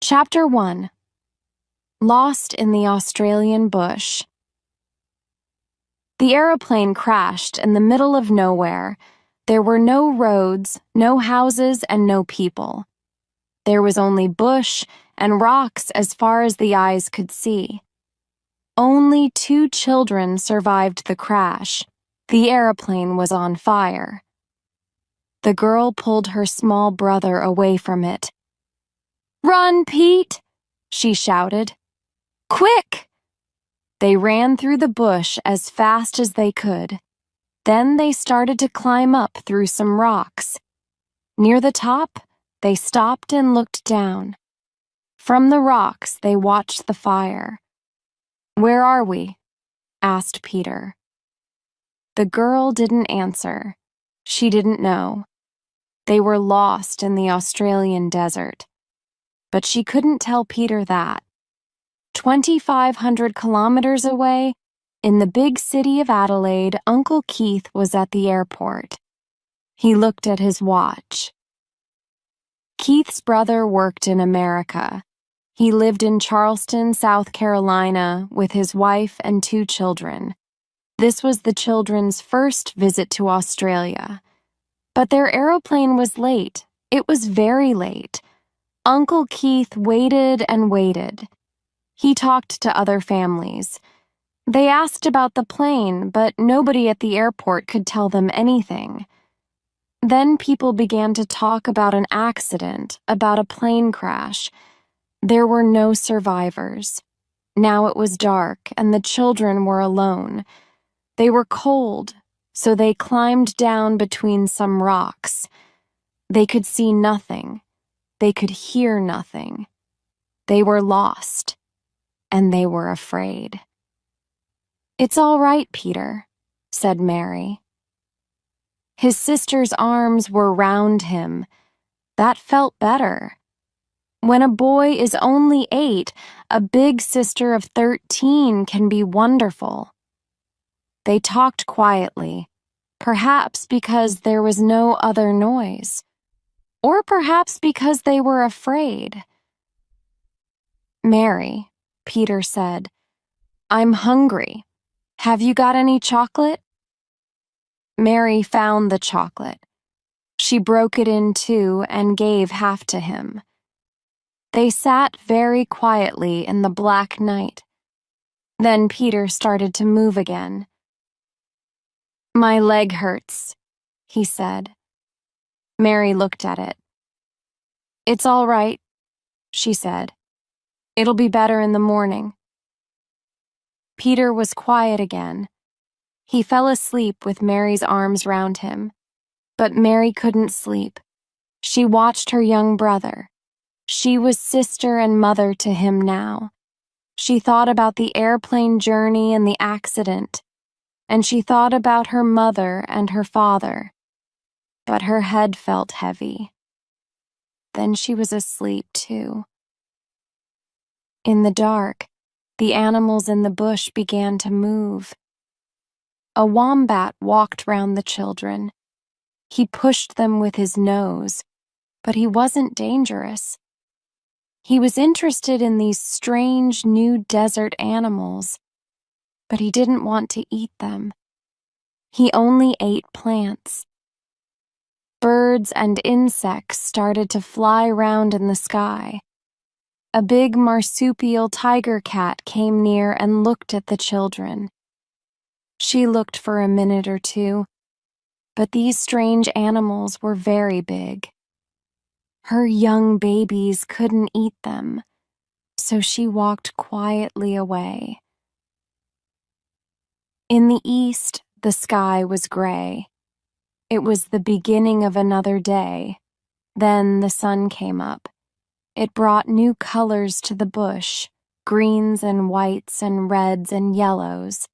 Chapter 1. Lost in the Australian Bush. The aeroplane crashed in the middle of nowhere. There were no roads, no houses, and no people. There was only bush and rocks as far as the eyes could see. Only 2 children survived the crash. The aeroplane was on fire. The girl pulled her small brother away from it. "Run, Pete!" she shouted. "Quick!" They ran through the bush as fast as they could. Then they started to climb up through some rocks. Near the top, they stopped and looked down. From the rocks, they watched the fire. "Where are we?" asked Peter. The girl didn't answer. She didn't know. They were lost in the Australian desert. But she couldn't tell Peter that. 2,500 kilometers away, in the big city of Adelaide, Uncle Keith was at the airport. He looked at his watch. Keith's brother worked in America. He lived in Charleston, South Carolina, with his wife and 2 children. This was the children's first visit to Australia. But their aeroplane was late. It was very late. Uncle Keith waited and waited. He talked to other families. They asked about the plane, but nobody at the airport could tell them anything. Then people began to talk about an accident, about a plane crash. There were no survivors. Now it was dark, and the children were alone. They were cold, so they climbed down between some rocks. They could see nothing. They could hear nothing. They were lost, and they were afraid. "It's all right, Peter," said Mary. His sister's arms were round him. That felt better. When a boy is only 8, a big sister of 13 can be wonderful. They talked quietly, perhaps because there was no other noise. Or perhaps because they were afraid. "Mary," Peter said, "I'm hungry. Have you got any chocolate?" Mary found the chocolate. She broke it in 2 and gave half to him. They sat very quietly in the black night. Then Peter started to move again. "My leg hurts," he said. Mary looked at it. "It's all right," she said. "It'll be better in the morning." Peter was quiet again. He fell asleep with Mary's arms round him. But Mary couldn't sleep. She watched her young brother. She was sister and mother to him now. She thought about the airplane journey and the accident. And she thought about her mother and her father. But her head felt heavy. Then she was asleep, too. In the dark, the animals in the bush began to move. A wombat walked round the children. He pushed them with his nose, but he wasn't dangerous. He was interested in these strange new desert animals, but he didn't want to eat them. He only ate plants. Birds and insects started to fly round in the sky. A big marsupial tiger cat came near and looked at the children. She looked for a minute or 2, but these strange animals were very big. Her young babies couldn't eat them, so she walked quietly away. In the east, the sky was gray. It was the beginning of another day. Then the sun came up. It brought new colors to the bush, greens and whites and reds and yellows.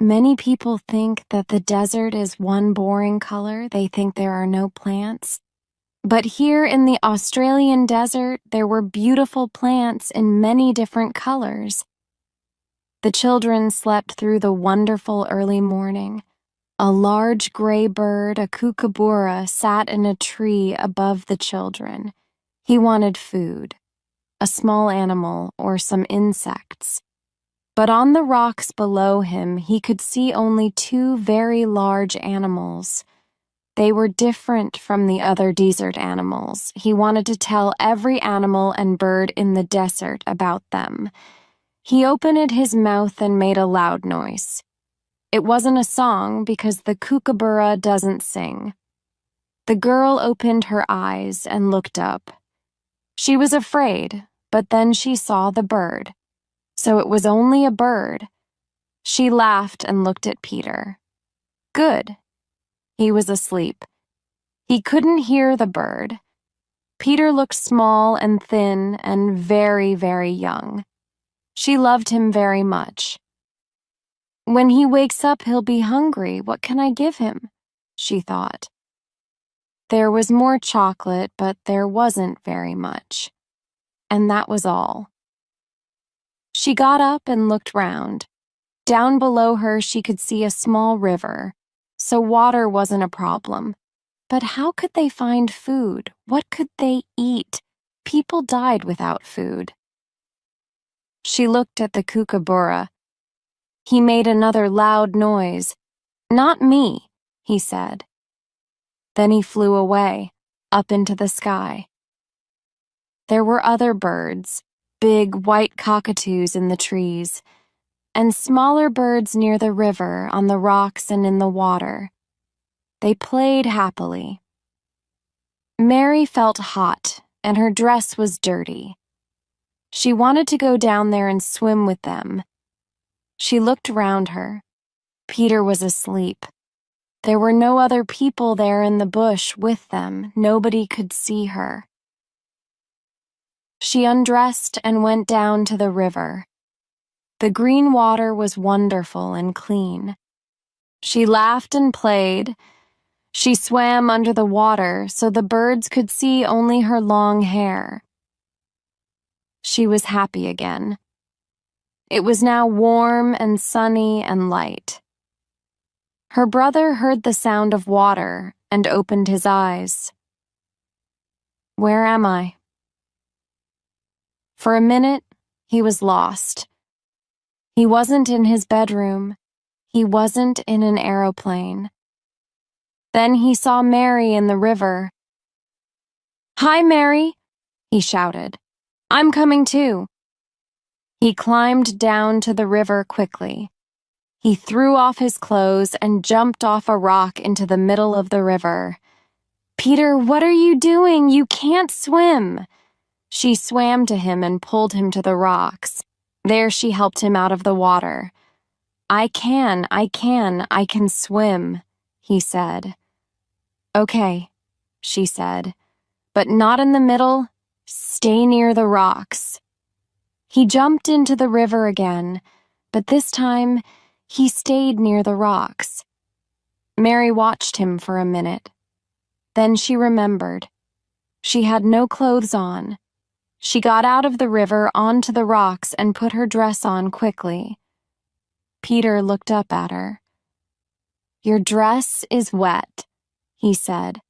Many people think that the desert is one boring color. They think there are no plants. But here in the Australian desert, there were beautiful plants in many different colors. The children slept through the wonderful early morning. A large gray bird, a kookaburra, sat in a tree above the children. He wanted food. a small animal, or some insects. But on the rocks below him, he could see only two very large animals. They were different from the other desert animals. He wanted to tell every animal and bird in the desert about them. He opened his mouth and made a loud noise. It wasn't a song because the kookaburra doesn't sing. The girl opened her eyes and looked up. She was afraid, but then she saw the bird. So it was only a bird. She laughed and looked at Peter. Good. He was asleep. He couldn't hear the bird. Peter looked small and thin and very, very young. She loved him very much. When he wakes up, he'll be hungry. What can I give him? She thought. There was more chocolate, but there wasn't very much. And that was all. She got up and looked round. Down below her, she could see a small river, so water wasn't a problem. But how could they find food? What could they eat? People died without food. She looked at the kookaburra. He made another loud noise. Not me, he said. Then he flew away, up into the sky. There were other birds, big white cockatoos in the trees, and smaller birds near the river, on the rocks and in the water. They played happily. Mary felt hot, and her dress was dirty. She wanted to go down there and swim with them. She looked round her. Peter was asleep. There were no other people there in the bush with them. Nobody could see her. She undressed and went down to the river. The green water was wonderful and clean. She laughed and played. She swam under the water so the birds could see only her long hair. She was happy again. It was now warm and sunny and light. Her brother heard the sound of water and opened his eyes. Where am I? For a minute, he was lost. He wasn't in his bedroom. He wasn't in an aeroplane. Then he saw Mary in the river. Hi, Mary, he shouted. I'm coming too. He climbed down to the river quickly. He threw off his clothes and jumped off a rock into the middle of the river. Peter, what are you doing? You can't swim. She swam to him and pulled him to the rocks. There she helped him out of the water. I can swim, he said. Okay, she said, but not in the middle. Stay near the rocks. He jumped into the river again, but this time he stayed near the rocks. Mary watched him for a minute. Then she remembered. She had no clothes on. She got out of the river onto the rocks and put her dress on quickly. Peter looked up at her. Your dress is wet, he said.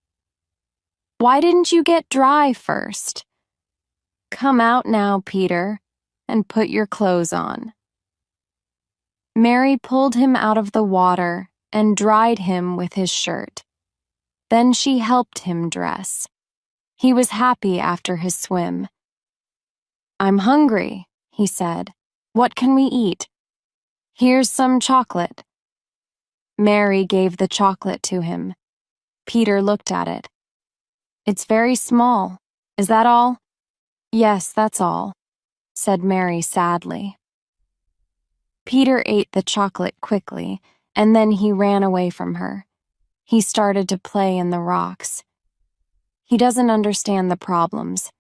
Why didn't you get dry first? Come out now, Peter, and put your clothes on. Mary pulled him out of the water and dried him with his shirt. Then she helped him dress. He was happy after his swim. I'm hungry, he said. What can we eat? Here's some chocolate. Mary gave the chocolate to him. Peter looked at it. It's very small. Is that all? Yes, that's all, said Mary sadly. Peter ate the chocolate quickly, and then he ran away from her. He started to play in the rocks. He doesn't understand the problems.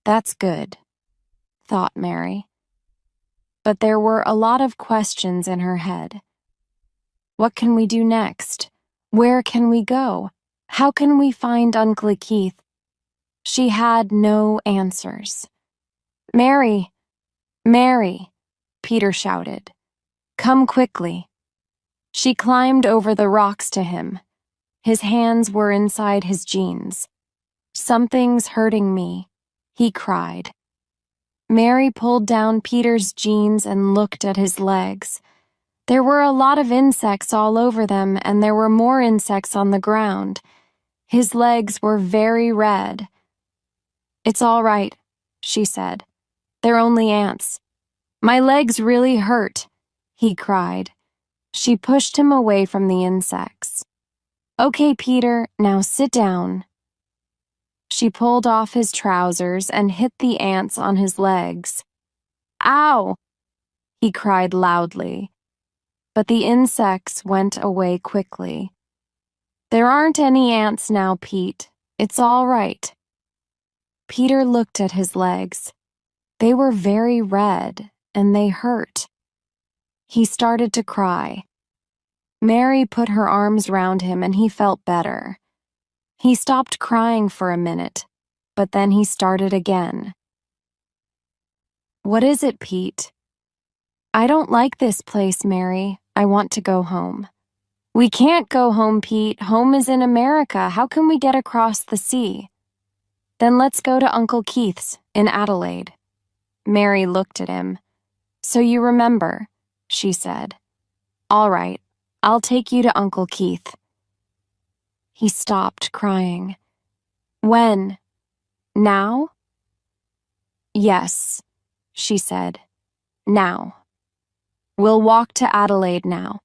That's good, thought Mary. But there were a lot of questions in her head. What can we do next? Where can we go? How can we find Uncle Keith? She had no answers. Mary, Mary, Peter shouted. Come quickly. She climbed over the rocks to him. His hands were inside his jeans. Something's hurting me, he cried. Mary pulled down Peter's jeans and looked at his legs. There were a lot of insects all over them, and there were more insects on the ground. His legs were very red. "It's all right," she said. "They're only ants." "My legs really hurt," he cried. She pushed him away from the insects. "Okay, Peter, now sit down." She pulled off his trousers and hit the ants on his legs. "Ow!" he cried loudly. But the insects went away quickly. "There aren't any ants now, Pete. It's all right." Peter looked at his legs. They were very red, and they hurt. He started to cry. Mary put her arms round him, and he felt better. He stopped crying for a minute, but then he started again. "What is it, Pete?" "I don't like this place, Mary. I want to go home." "We can't go home, Pete. Home is in America. How can we get across the sea?" "Then let's go to Uncle Keith's in Adelaide." Mary looked at him. "So you remember," she said. "All right, I'll take you to Uncle Keith." He stopped crying. "When? Now?" "Yes," she said. "Now. We'll walk to Adelaide now."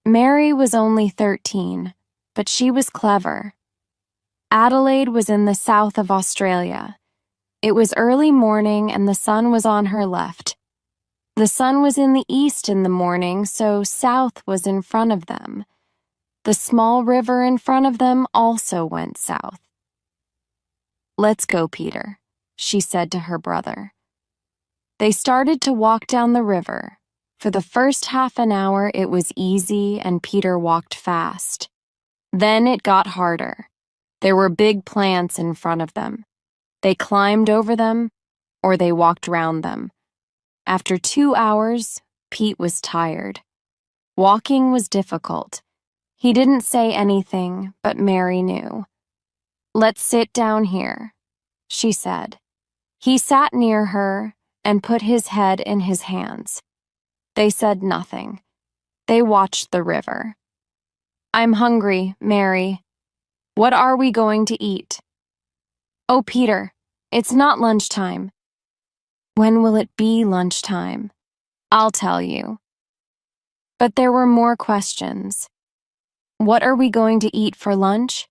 Mary was only 13, but she was clever. Adelaide was in the south of Australia. It was early morning and the sun was on her left. The sun was in the east in the morning, so south was in front of them. The small river in front of them also went south. "Let's go, Peter," she said to her brother. They started to walk down the river. For the first half an hour, it was easy and Peter walked fast. Then it got harder. There were big plants in front of them. They climbed over them, or they walked round them. After 2 hours, Pete was tired. Walking was difficult. He didn't say anything, but Mary knew. "Let's sit down here," she said. He sat near her and put his head in his hands. They said nothing. They watched the river. "I'm hungry, Mary. What are we going to eat?" "Oh, Peter, it's not lunchtime." "When will it be lunchtime?" "I'll tell you." But there were more questions. "What are we going to eat for lunch?"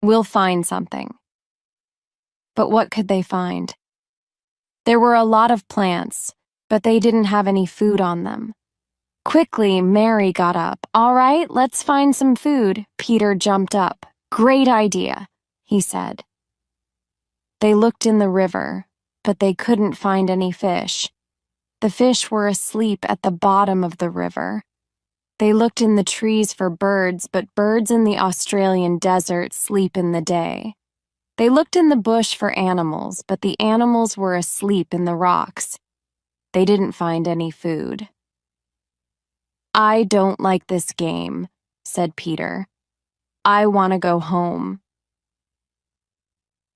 "We'll find something." But what could they find? There were a lot of plants, but they didn't have any food on them. Quickly, Mary got up. "All right, let's find some food." Peter jumped up. "Great idea," he said. They looked in the river, but they couldn't find any fish. The fish were asleep at the bottom of the river. They looked in the trees for birds, but birds in the Australian desert sleep in the day. They looked in the bush for animals, but the animals were asleep in the rocks. They didn't find any food. "I don't like this game," said Peter. "I want to go home."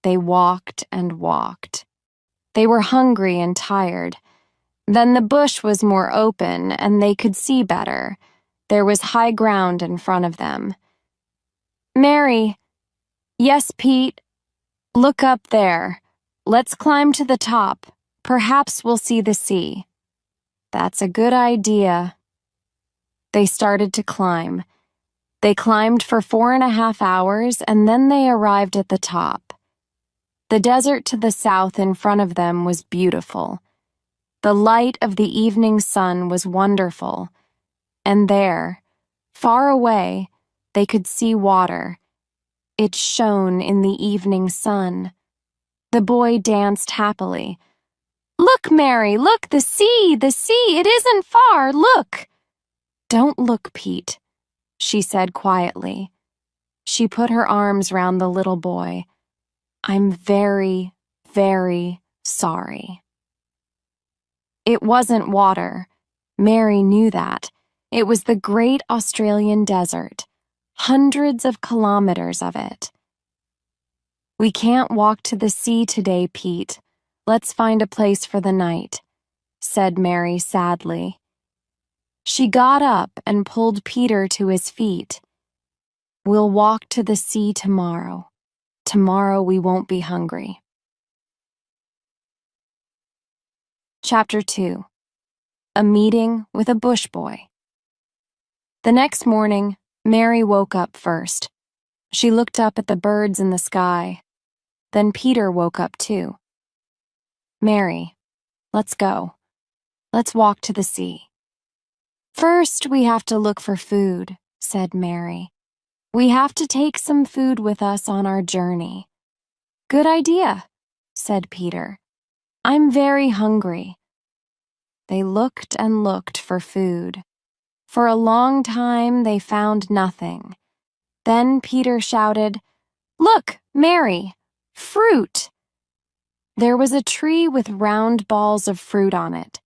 They walked and walked. They were hungry and tired. Then the bush was more open and they could see better. There was high ground in front of them. "Mary." "Yes, Pete." "Look up there. Let's climb to the top. Perhaps we'll see the sea." "That's a good idea." They started to climb. They climbed for 4.5 hours and then they arrived at the top. The desert to the south in front of them was beautiful. The light of the evening sun was wonderful. And there, far away, they could see water. It shone in the evening sun. The boy danced happily. "Look, Mary, look, the sea, it isn't far, look." "Don't look, Pete," she said quietly. She put her arms round the little boy. "I'm very, very sorry." It wasn't water. Mary knew that. It was the great Australian desert, hundreds of kilometers of it. "We can't walk to the sea today, Pete," let's find a place for the night," said Mary sadly. She got up and pulled Peter to his feet. "We'll walk to the sea tomorrow. Tomorrow we won't be hungry." Chapter 2. A Meeting with a Bush Boy. The next morning, Mary woke up first. She looked up at the birds in the sky. Then Peter woke up too. "Mary, let's go. Let's walk to the sea." "First, we have to look for food," said Mary. "We have to take some food with us on our journey." "Good idea," said Peter. "I'm very hungry." They looked and looked for food. For a long time they found nothing. Then Peter shouted, "Look, Mary, fruit!" There was a tree with round balls of fruit on it.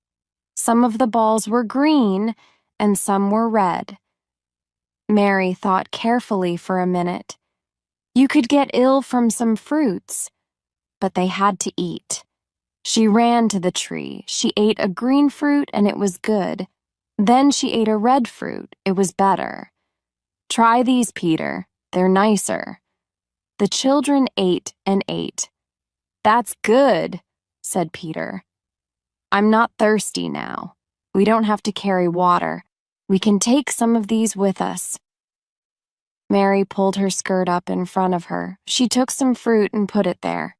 Some of the balls were green and some were red. Mary thought carefully for a minute. You could get ill from some fruits, but they had to eat. She ran to the tree. She ate a green fruit and it was good. Then she ate a red fruit. It was better. "Try these, Peter. They're nicer." The children ate and ate. "That's good," said Peter. "I'm not thirsty now. We don't have to carry water. We can take some of these with us." Mary pulled her skirt up in front of her. She took some fruit and put it there.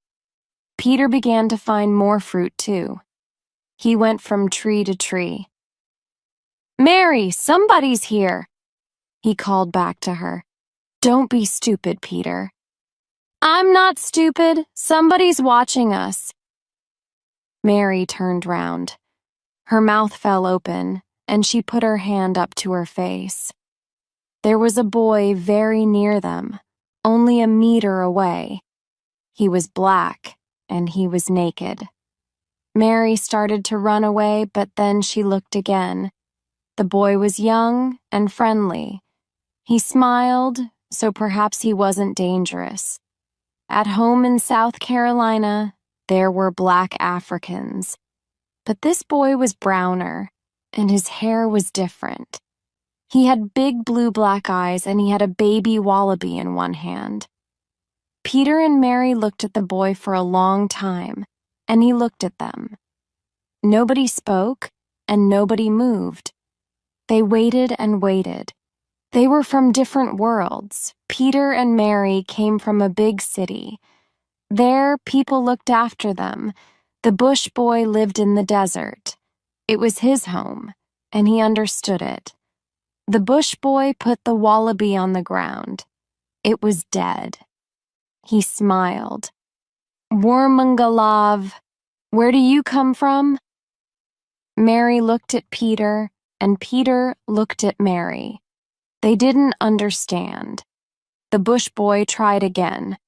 Peter began to find more fruit too. He went from tree to tree. "Mary, somebody's here," he called back to her. "Don't be stupid, Peter." "I'm not stupid. Somebody's watching us." Mary turned round. Her mouth fell open, and she put her hand up to her face. There was a boy very near them, only a meter away. He was black, and he was naked. Mary started to run away, but then she looked again. The boy was young and friendly. He smiled, so perhaps he wasn't dangerous. At home in South Carolina, there were black Africans. But this boy was browner, and his hair was different. He had big blue-black eyes, and he had a baby wallaby in one hand. Peter and Mary looked at the boy for a long time, and he looked at them. Nobody spoke, and nobody moved. They waited and waited. They were from different worlds. Peter and Mary came from a big city. There, people looked after them. The bush boy lived in the desert. It was his home, and he understood it. The bush boy put the wallaby on the ground. It was dead. He smiled. "Wormungalav, where do you come from?" Mary looked at Peter, and Peter looked at Mary. They didn't understand. The bush boy tried again.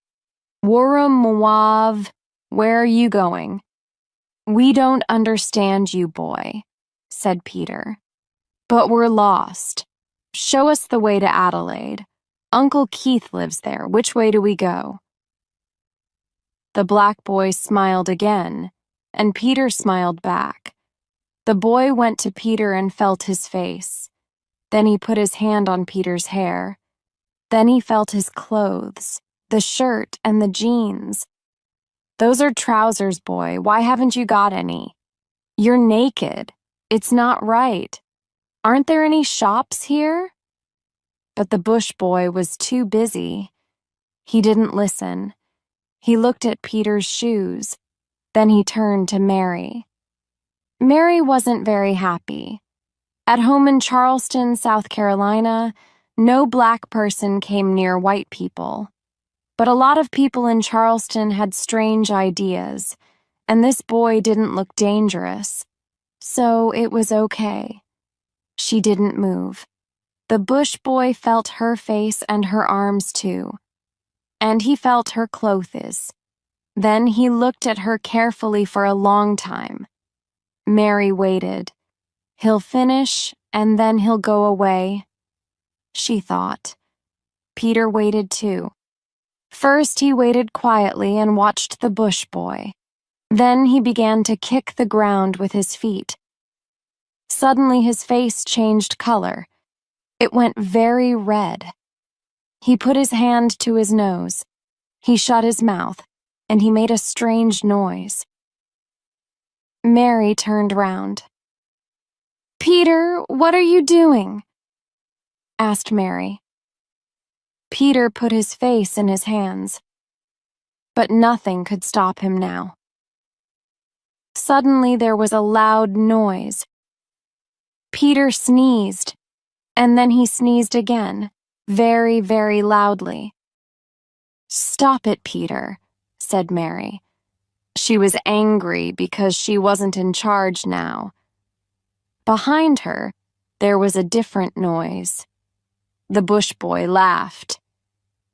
"Worumuwav, where are you going?" "We don't understand you, boy," said Peter. "But we're lost. Show us the way to Adelaide. Uncle Keith lives there. Which way do we go?" The black boy smiled again, and Peter smiled back. The boy went to Peter and felt his face. Then he put his hand on Peter's hair. Then he felt his clothes, the shirt and the jeans. "Those are trousers, boy. Why haven't you got any? You're naked. It's not right. Aren't there any shops here?" But the bush boy was too busy. He didn't listen. He looked at Peter's shoes. Then he turned to Mary. Mary wasn't very happy. At home in Charleston, South Carolina, no black person came near white people. But a lot of people in Charleston had strange ideas, and this boy didn't look dangerous. So it was okay. She didn't move. The bush boy felt her face and her arms too. And he felt her clothes. Then he looked at her carefully for a long time. Mary waited. He'll finish, and then he'll go away, she thought. Peter waited too. First he waited quietly and watched the bush boy. Then he began to kick the ground with his feet. Suddenly his face changed color. It went very red. He put his hand to his nose. He shut his mouth, and he made a strange noise. Mary turned round. "Peter, what are you doing?" asked Mary. Peter put his face in his hands, but nothing could stop him now. Suddenly there was a loud noise. Peter sneezed, and then he sneezed again, very, very loudly. "Stop it, Peter," said Mary. She was angry because she wasn't in charge now. Behind her, there was a different noise. The bush boy laughed.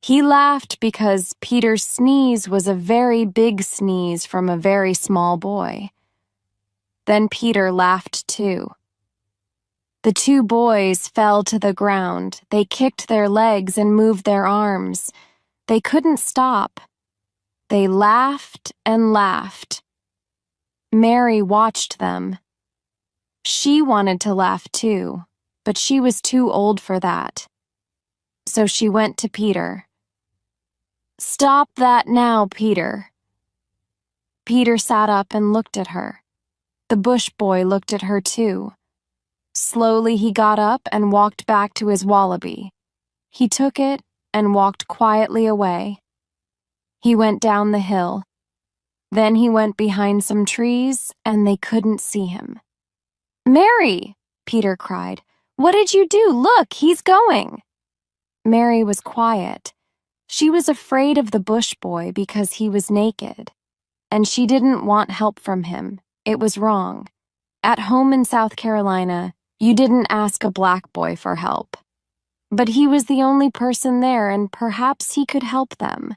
He laughed because Peter's sneeze was a very big sneeze from a very small boy. Then Peter laughed too. The two boys fell to the ground. They kicked their legs and moved their arms. They couldn't stop. They laughed and laughed. Mary watched them. She wanted to laugh too, but she was too old for that. So she went to Peter. "Stop that now, Peter." Peter sat up and looked at her. The bush boy looked at her too. Slowly he got up and walked back to his wallaby. He took it and walked quietly away. He went down the hill. Then he went behind some trees and they couldn't see him. "Mary!" Peter cried. "What did you do? Look, he's going!" Mary was quiet. She was afraid of the bush boy because he was naked, and she didn't want help from him. It was wrong. At home in South Carolina, you didn't ask a black boy for help. But he was the only person there, and perhaps he could help them.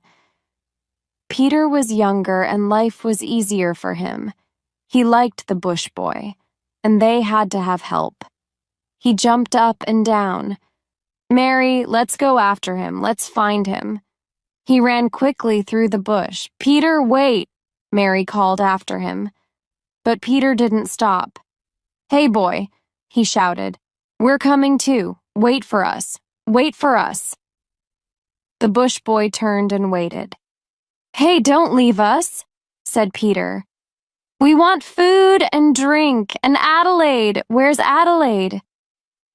Peter was younger and life was easier for him. He liked the bush boy, and they had to have help. He jumped up and down. "Mary, let's go after him. Let's find him." He ran quickly through the bush. "Peter, wait!" Mary called after him. But Peter didn't stop. "Hey, boy," he shouted. "We're coming too. Wait for us. Wait for us." The bush boy turned and waited. "Hey, don't leave us," said Peter. "We want food and drink. And Adelaide, where's Adelaide?"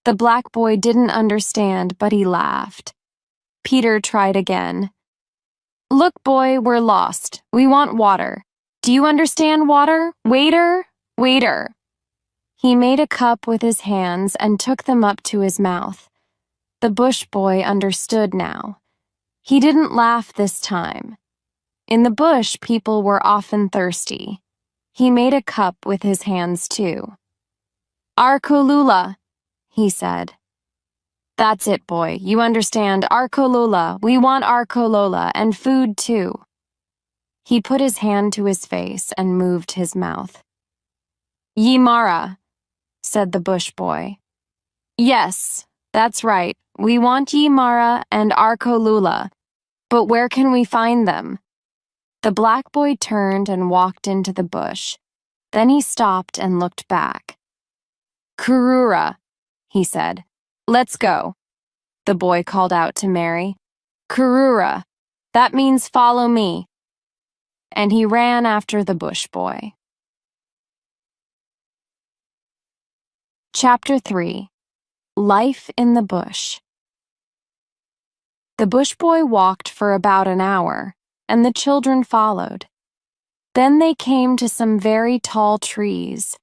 The black boy didn't understand, but he laughed. Peter tried again. "Look, boy, we're lost. We want water. Do you understand water? Waiter, waiter." He made a cup with his hands and took them up to his mouth. The bush boy understood now. He didn't laugh this time. In the bush, people were often thirsty. He made a cup with his hands too. "Arkolula," he said. "That's it, boy. You understand. Arkolula. We want Arkolula and food too." He put his hand to his face and moved his mouth. "Yimara," said the bush boy. "Yes, that's right. We want Yimara and Arkolula. But where can we find them?" The black boy turned and walked into the bush. Then he stopped and looked back. "Kurura," he said. "Let's go." The boy called out to Mary. "Kurura. That means follow me." And he ran after the bush boy. Chapter 3. Life in the Bush. The bush boy walked for about an hour, and the children followed. Then they came to some very tall trees.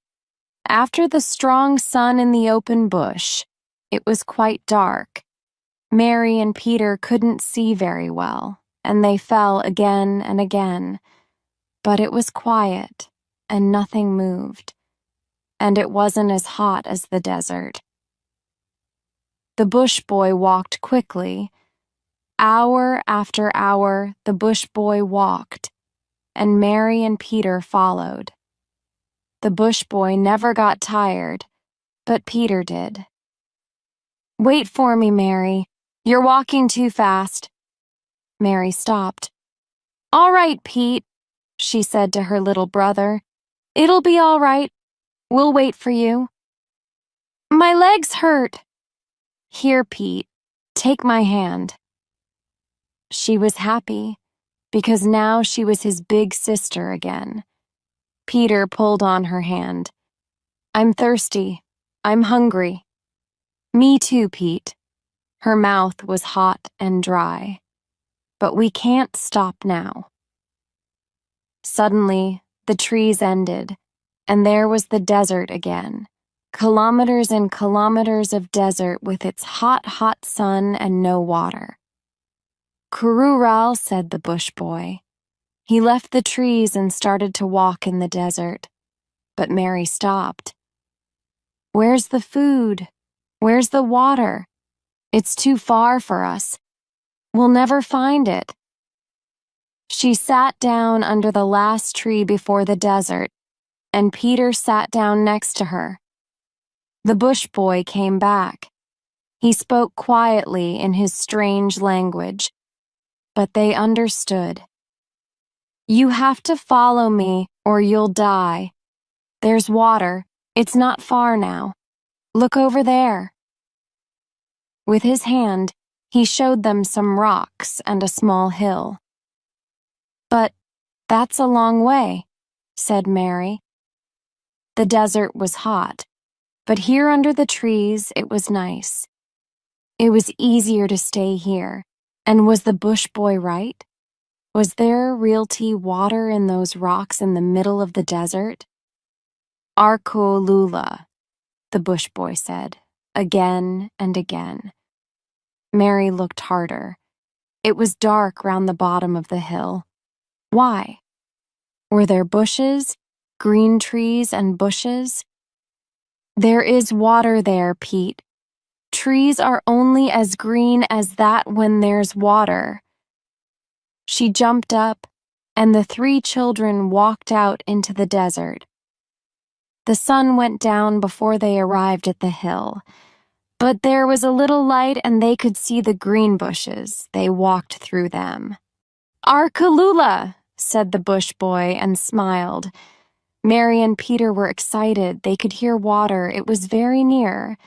After the strong sun in the open bush, it was quite dark. Mary and Peter couldn't see very well, and they fell again and again. But it was quiet, and nothing moved, and it wasn't as hot as the desert. The bush boy walked quickly. Hour after hour, the bush boy walked, and Mary and Peter followed. The bush boy never got tired, but Peter did. "Wait for me, Mary. You're walking too fast." Mary stopped. "All right, Pete," she said to her little brother. It'll be all right. We'll wait for you. My legs hurt. Here, Pete, take my hand. She was happy, because now she was his big sister again. Peter pulled on her hand. I'm thirsty. I'm hungry. Me too, Pete. Her mouth was hot and dry. But we can't stop now. Suddenly, the trees ended, and there was the desert again. Kilometers and kilometers of desert with its hot, hot sun and no water. Kurural, said the bush boy. He left the trees and started to walk in the desert. But Mary stopped. Where's the food? Where's the water? It's too far for us. We'll never find it. She sat down under the last tree before the desert, and Peter sat down next to her. The bush boy came back. He spoke quietly in his strange language, but they understood. You have to follow me or you'll die. There's water. It's not far now. Look over there. With his hand, he showed them some rocks and a small hill. But that's a long way, said Mary. The desert was hot, but here under the trees it was nice. It was easier to stay here, and was the bush boy right? Was there realty water in those rocks in the middle of the desert? Arkolula, the bush boy said, again and again. Mary looked harder. It was dark round the bottom of the hill. Why? Were there bushes, green trees and bushes? There is water there, Pete. Trees are only as green as that when there's water. She jumped up, and the 3 children walked out into the desert. The sun went down before they arrived at the hill, but there was a little light and they could see the green bushes. They walked through them. Arkolula, said the bush boy and smiled. Mary and Peter were excited. They could hear water. It was very near.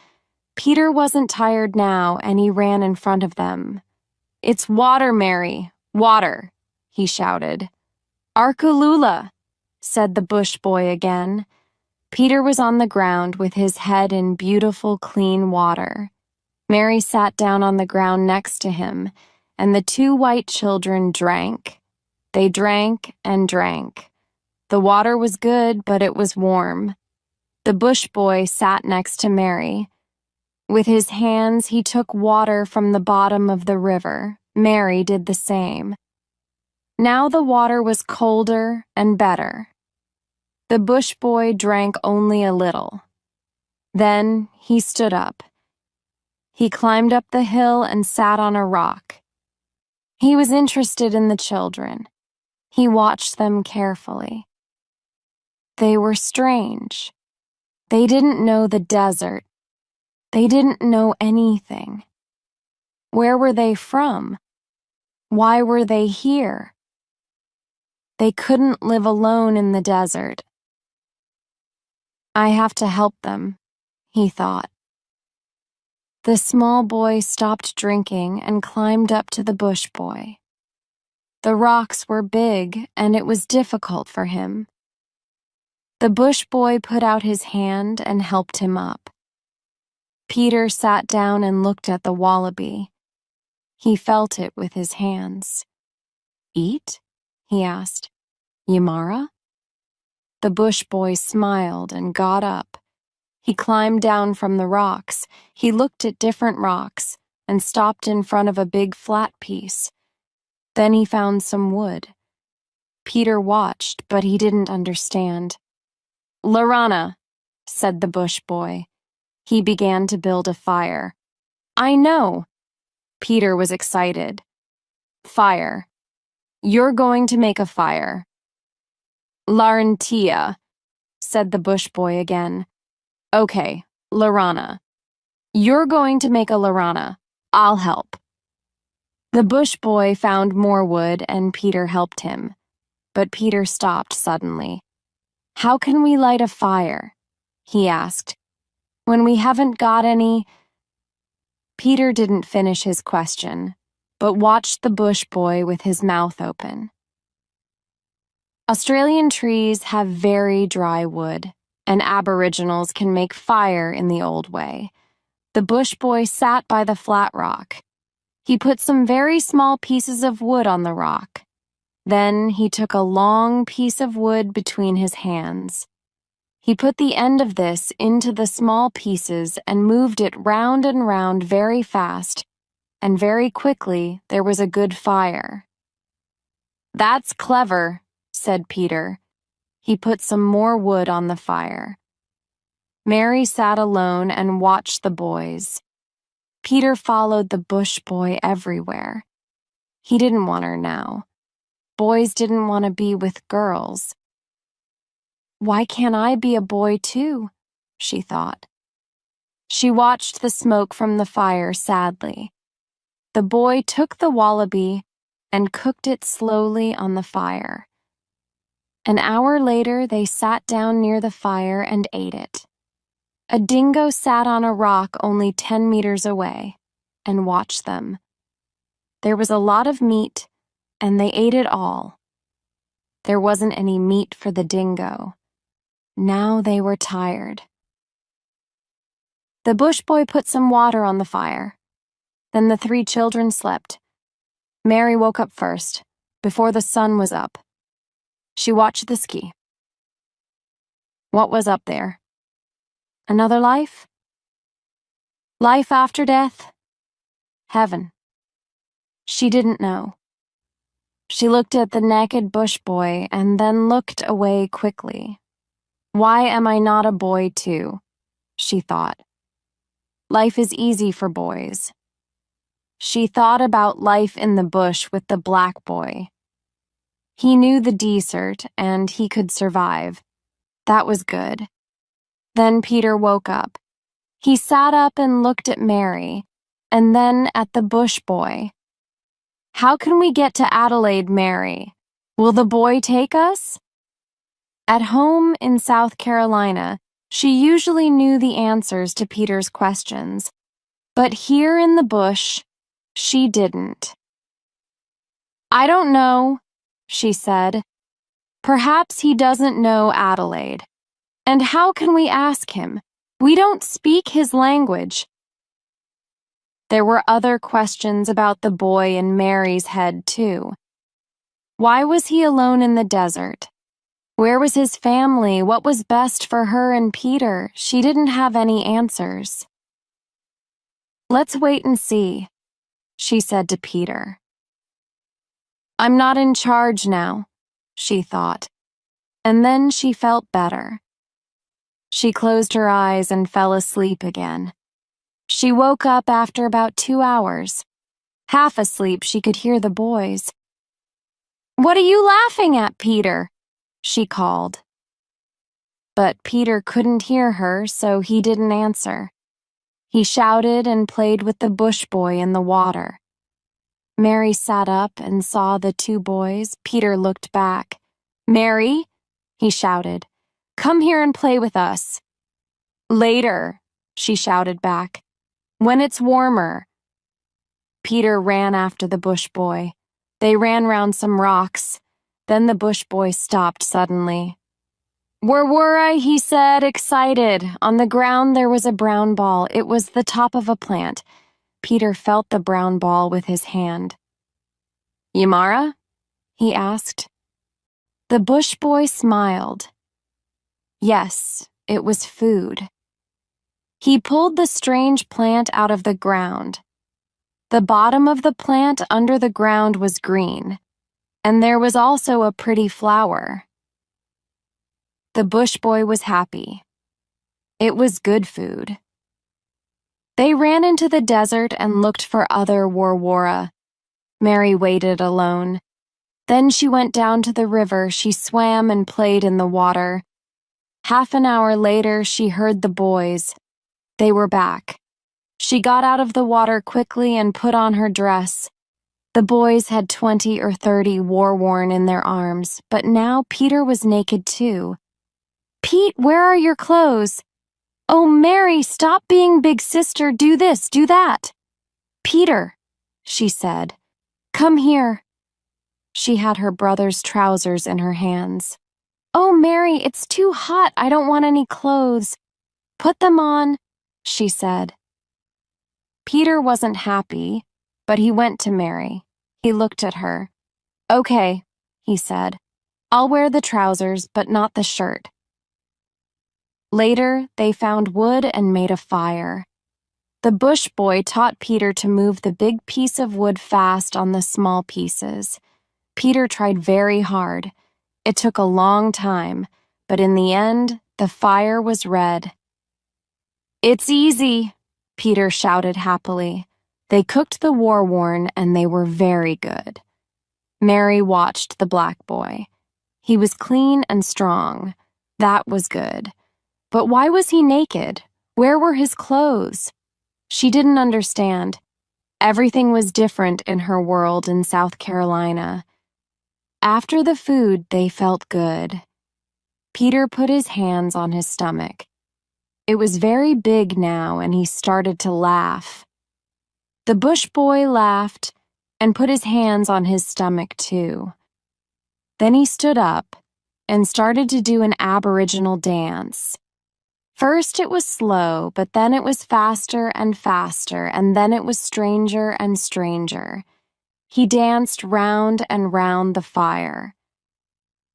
Peter wasn't tired now, and he ran in front of them. It's water, Mary, water, he shouted. Arkolula, said the bush boy again. Peter was on the ground with his head in beautiful, clean water. Mary sat down on the ground next to him, and the 2 white children drank. They drank and drank. The water was good, but it was warm. The bush boy sat next to Mary. With his hands, he took water from the bottom of the river. Mary did the same. Now the water was colder and better. The bush boy drank only a little. Then he stood up. He climbed up the hill and sat on a rock. He was interested in the children. He watched them carefully. They were strange. They didn't know the desert. They didn't know anything. Where were they from? Why were they here? They couldn't live alone in the desert. I have to help them, he thought. The small boy stopped drinking and climbed up to the bush boy. The rocks were big, and it was difficult for him. The bush boy put out his hand and helped him up. Peter sat down and looked at the wallaby. He felt it with his hands. Eat? He asked. Yamara? The bush boy smiled and got up. He climbed down from the rocks. He looked at different rocks and stopped in front of a big flat piece. Then he found some wood. Peter watched, but he didn't understand. Lorana, said the bush boy. He began to build a fire. I know. Peter was excited. Fire. You're going to make a fire. Larentia, said the bush boy again. Okay, Lorana. You're going to make a Lorana. I'll help. The bush boy found more wood and Peter helped him. but Peter stopped suddenly. "How can we light a fire?" he asked. "When we haven't got any—" Peter didn't finish his question, but watched the bush boy with his mouth open. Australian trees have very dry wood, and Aboriginals can make fire in the old way. The bush boy sat by the flat rock. He put some very small pieces of wood on the rock. Then he took a long piece of wood between his hands. He put the end of this into the small pieces and moved it round and round very fast, and very quickly there was a good fire. "That's clever," said Peter. He put some more wood on the fire. Mary sat alone and watched the boys. Peter followed the bush boy everywhere. He didn't want her now. Boys didn't want to be with girls. "Why can't I be a boy too?" she thought. She watched the smoke from the fire sadly. The boy took the wallaby and cooked it slowly on the fire. An hour later, they sat down near the fire and ate it. A dingo sat on a rock only 10 meters away and watched them. There was a lot of meat, and they ate it all. There wasn't any meat for the dingo. Now they were tired. The bush boy put some water on the fire. Then the 3 children slept. Mary woke up first, before the sun was up. She watched the ski. What was up there? Another life? Life after death? Heaven. She didn't know. She looked at the naked bush boy and then looked away quickly. Why am I not a boy too? She thought. Life is easy for boys. She thought about life in the bush with the black boy. He knew the desert and he could survive. That was good. Then Peter woke up. He sat up and looked at Mary, and then at the bush boy. "How can we get to Adelaide, Mary? Will the boy take us?" At home in South Carolina, she usually knew the answers to Peter's questions, but here in the bush, she didn't. "I don't know," she said. "Perhaps he doesn't know Adelaide. And how can we ask him? We don't speak his language." There were other questions about the boy in Mary's head, too. Why was he alone in the desert? Where was his family? What was best for her and Peter? She didn't have any answers. "Let's wait and see," she said to Peter. "I'm not in charge now," she thought. And then she felt better. She closed her eyes and fell asleep again. She woke up after about 2 hours. Half asleep, she could hear the boys. "What are you laughing at, Peter?" she called. But Peter couldn't hear her, so he didn't answer. He shouted and played with the bush boy in the water. Mary sat up and saw the 2 boys. Peter looked back. "Mary," he shouted, "come here and play with us." "Later," she shouted back. "When it's warmer." Peter ran after the bush boy. They ran round some rocks. Then the bush boy stopped suddenly. "Where were I?" he said, excited. On the ground there was a brown ball. It was the top of a plant. Peter felt the brown ball with his hand. "Yamara?" he asked. The bush boy smiled. Yes, it was food. He pulled the strange plant out of the ground. The bottom of the plant under the ground was green, and there was also a pretty flower. The bush boy was happy. It was good food. They ran into the desert and looked for other warwara. Mary waited alone. Then she went down to the river. She swam and played in the water. Half an hour later, she heard the boys. They were back. She got out of the water quickly and put on her dress. The boys had 20 or 30 war-worn in their arms, but now Peter was naked too. "Pete, where are your clothes?" "Oh, Mary, stop being big sister, do this, do that." "Peter," she said, "come here." She had her brother's trousers in her hands. "Oh, Mary, it's too hot, I don't want any clothes." "Put them on," she said. Peter wasn't happy, but he went to Mary. He looked at her. "Okay," he said. "I'll wear the trousers, but not the shirt." Later, they found wood and made a fire. The bush boy taught Peter to move the big piece of wood fast on the small pieces. Peter tried very hard. It took a long time, but in the end, the fire was red. "It's easy," Peter shouted happily. They cooked the war-worn, and they were very good. Mary watched the black boy. He was clean and strong. That was good. But why was he naked? Where were his clothes? She didn't understand. Everything was different in her world in South Carolina. After the food, they felt good. Peter put his hands on his stomach. It was very big now, and he started to laugh. The bush boy laughed and put his hands on his stomach too. Then he stood up and started to do an Aboriginal dance. First it was slow, but then it was faster and faster, and then it was stranger and stranger. He danced round and round the fire.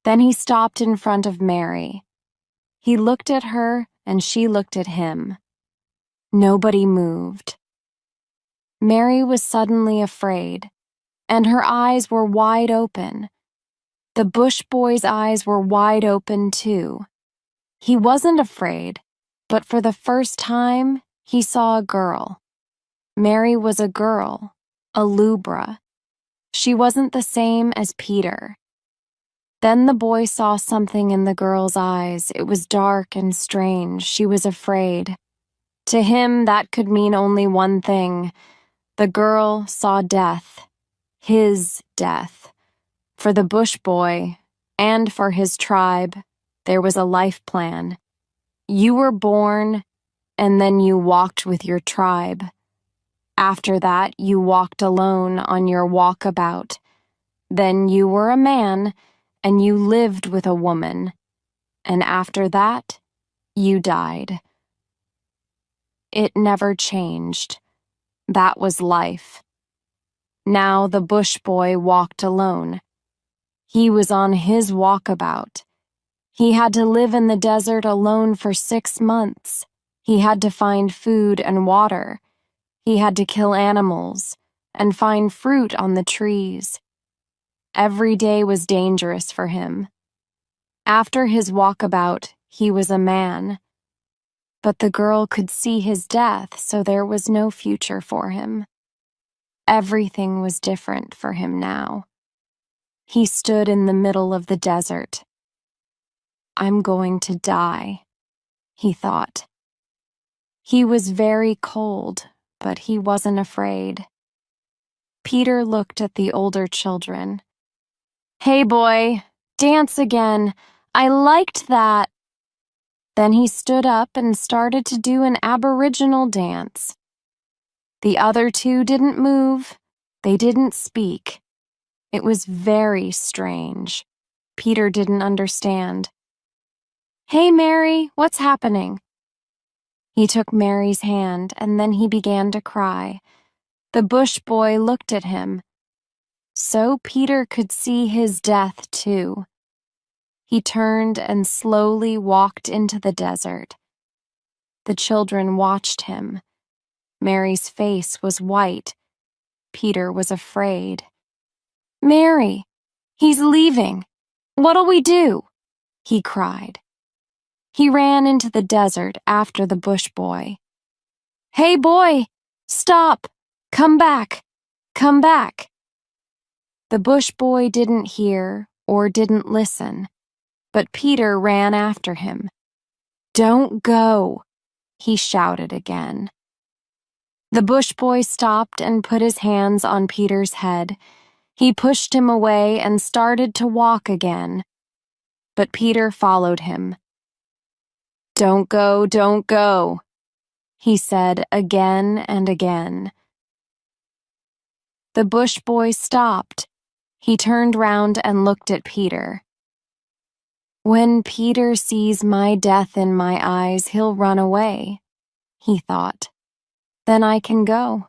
Then he stopped in front of Mary. He looked at her, and she looked at him. Nobody moved. Mary was suddenly afraid, and her eyes were wide open. The bush boy's eyes were wide open too. He wasn't afraid, but for the first time, he saw a girl. Mary was a girl, a lubra. She wasn't the same as Peter. Then the boy saw something in the girl's eyes. It was dark and strange. She was afraid. To him, that could mean only one thing. The girl saw death. His death. For the bush boy, and for his tribe, there was a life plan. You were born, and then you walked with your tribe. After that, you walked alone on your walkabout. Then you were a man, and you lived with a woman. And after that, you died. It never changed. That was life. Now the bush boy walked alone. He was on his walkabout. He had to live in the desert alone for 6 months. He had to find food and water. He had to kill animals and find fruit on the trees. Every day was dangerous for him. After his walkabout, he was a man. But the girl could see his death, so there was no future for him. Everything was different for him now. He stood in the middle of the desert. I'm going to die, he thought. He was very cold, but he wasn't afraid. Peter looked at the older children. Hey, boy, dance again. I liked that. Then he stood up and started to do an Aboriginal dance. The other two didn't move. They didn't speak. It was very strange. Peter didn't understand. Hey, Mary, what's happening? He took Mary's hand, and then he began to cry. The bush boy looked at him. So Peter could see his death, too. He turned and slowly walked into the desert. The children watched him. Mary's face was white. Peter was afraid. Mary, he's leaving. What'll we do? He cried. He ran into the desert after the bush boy. Hey, boy, stop! Come back! Come back! The bush boy didn't hear or didn't listen, but Peter ran after him. Don't go, he shouted again. The bush boy stopped and put his hands on Peter's head. He pushed him away and started to walk again. But Peter followed him. "Don't go," he said again and again. The bush boy stopped. He turned round and looked at Peter. "When Peter sees my death in my eyes, he'll run away," he thought. "Then I can go."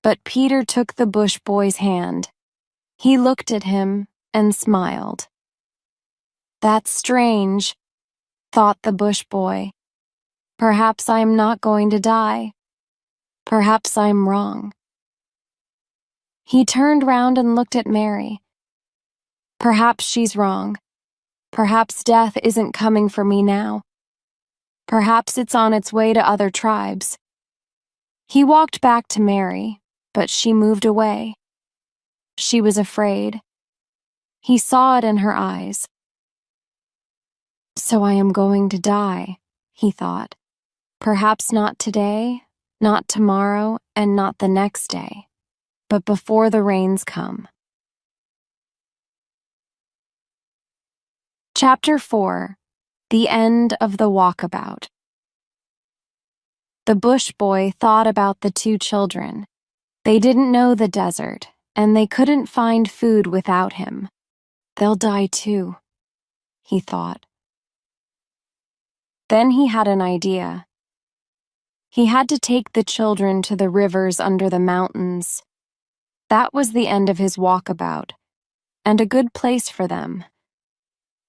But Peter took the bush boy's hand. He looked at him and smiled. "That's strange," thought the bush boy. "Perhaps I'm not going to die. Perhaps I'm wrong." He turned round and looked at Mary. Perhaps she's wrong. Perhaps death isn't coming for me now. Perhaps it's on its way to other tribes. He walked back to Mary, but she moved away. She was afraid. He saw it in her eyes. "So I am going to die," he thought. "Perhaps not today, not tomorrow, and not the next day, but before the rains come." Chapter 4. The End of the Walkabout. The bush boy thought about the two children. They didn't know the desert, and they couldn't find food without him. "They'll die too," he thought. Then he had an idea. He had to take the children to the rivers under the mountains. That was the end of his walkabout, and a good place for them.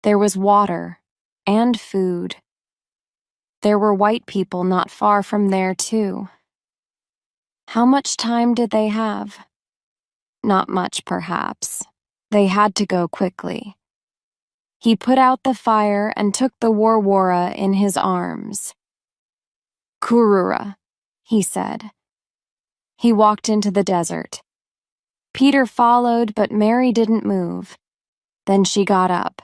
There was water and food. There were white people not far from there, too. How much time did they have? Not much, perhaps. They had to go quickly. He put out the fire and took the Warwara in his arms. "Kurura," he said. He walked into the desert. Peter followed, but Mary didn't move. Then she got up.